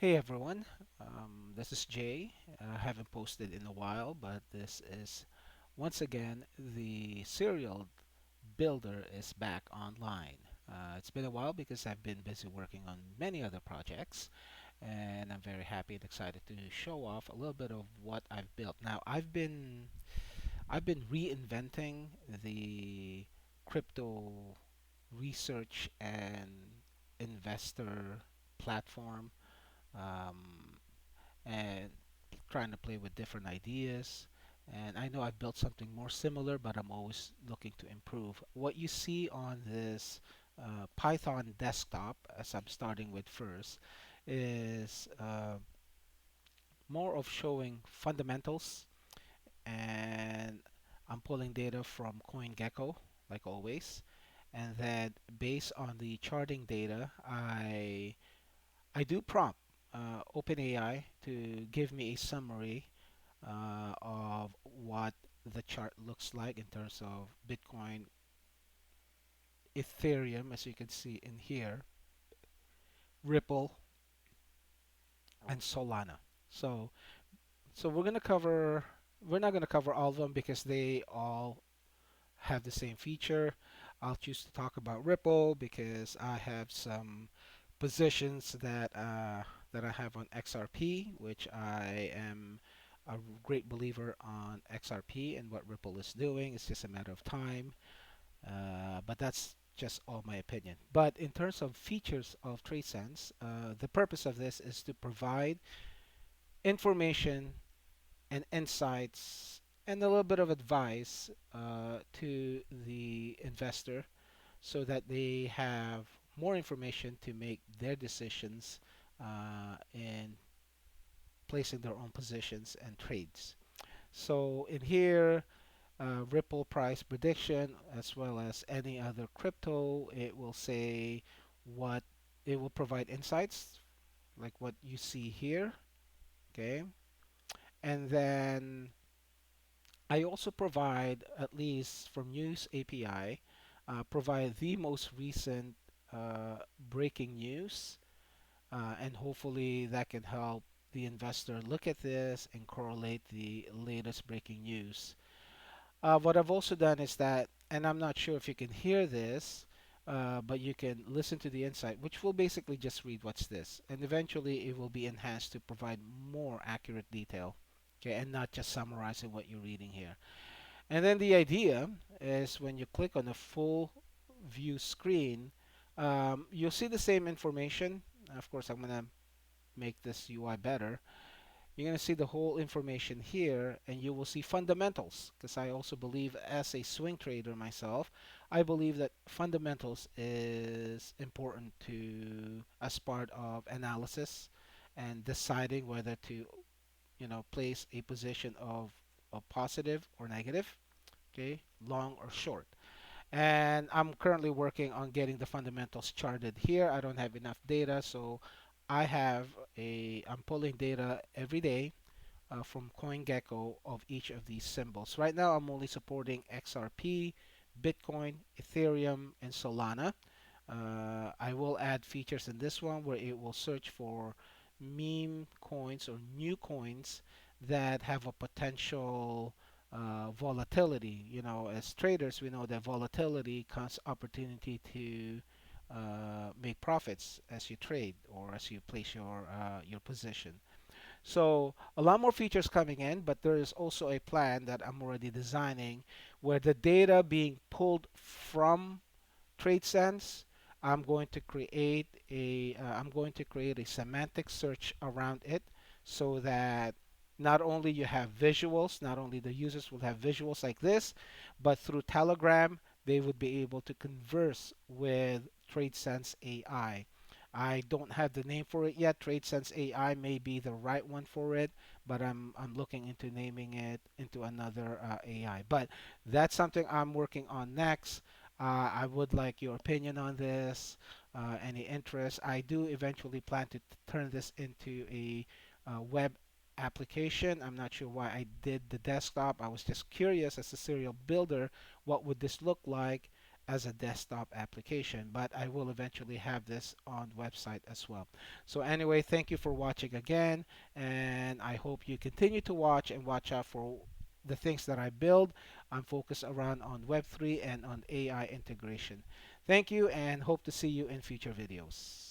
Hey everyone, this is Jay. I haven't posted in a while, but this is once again the serial builder is back online. It's been a while because I've been busy working on many other projects, and I'm very happy and excited to show off a little bit of what I've built. Now, I've been reinventing the crypto research and investor platform. Um, and trying to play with different ideas. And I know I've built something more similar, but I'm always looking to improve. What you see on this Python desktop, as I'm starting with first, is more of showing fundamentals, and I'm pulling data from CoinGecko, like always. And then based on the charting data, I do prompt OpenAI to give me a summary of what the chart looks like in terms of Bitcoin, Ethereum, as you can see in here, Ripple, and Solana. So, so we're gonna cover. We're not gonna cover all of them because they all have the same feature. I'll choose to talk about Ripple because I have some positions that I have on XRP, which I am a great believer on XRP and what Ripple is doing. It's just a matter of time, but that's just all my opinion. But in terms of features of TradeSense, the purpose of this is to provide information and insights and a little bit of advice to the investor so that they have more information to make their decisions in placing their own positions and trades. So in here, Ripple price prediction as well as any other crypto, it will say what it will provide insights like what you see here. Okay, and then I also provide, at least from News API, provide the most recent breaking news, and hopefully that can help the investor look at this and correlate the latest breaking news. What I've also done is that, and I'm not sure if you can hear this, but you can listen to the insight, which will basically just read what's this, and eventually it will be enhanced to provide more accurate detail, okay, and not just summarizing what you're reading here. And then the idea is when you click on the full view screen, you'll see the same information. Of course, I'm gonna make this UI better. You're going to see the whole information here, and you will see fundamentals, because I also believe, as a swing trader myself, I believe that fundamentals is important to as part of analysis and deciding whether to place a position of a positive or negative, okay, long or short. And I'm currently working on getting the fundamentals charted here. I don't have enough data, so I'm pulling data every day from CoinGecko of each of these symbols. Right now, I'm only supporting XRP, Bitcoin, Ethereum, and Solana. I will add features in this one where it will search for meme coins or new coins that have a potential volatility. As traders, we know that volatility comes opportunity to make profits as you trade or as you place your position. So a lot more features coming in, but there is also a plan that I'm already designing where the data being pulled from TradeSense, I'm going to create a semantic search around it so that not only you have visuals, not only the users will have visuals like this, but through Telegram they would be able to converse with TradeSense AI. I don't have the name for it yet. TradeSense AI may be the right one for it, but I'm looking into naming it into another AI. But that's something I'm working on next. I would like your opinion on this, any interest. I do eventually plan to turn this into a web application. I'm not sure why I did the desktop. I was just curious as a serial builder, what would this look like? as a desktop application, but I will eventually have this on website as well. So anyway, thank you for watching again, and I hope you continue to watch and watch out for the things that I build. I'm focused around on Web3 and on AI integration. Thank you and hope to see you in future videos.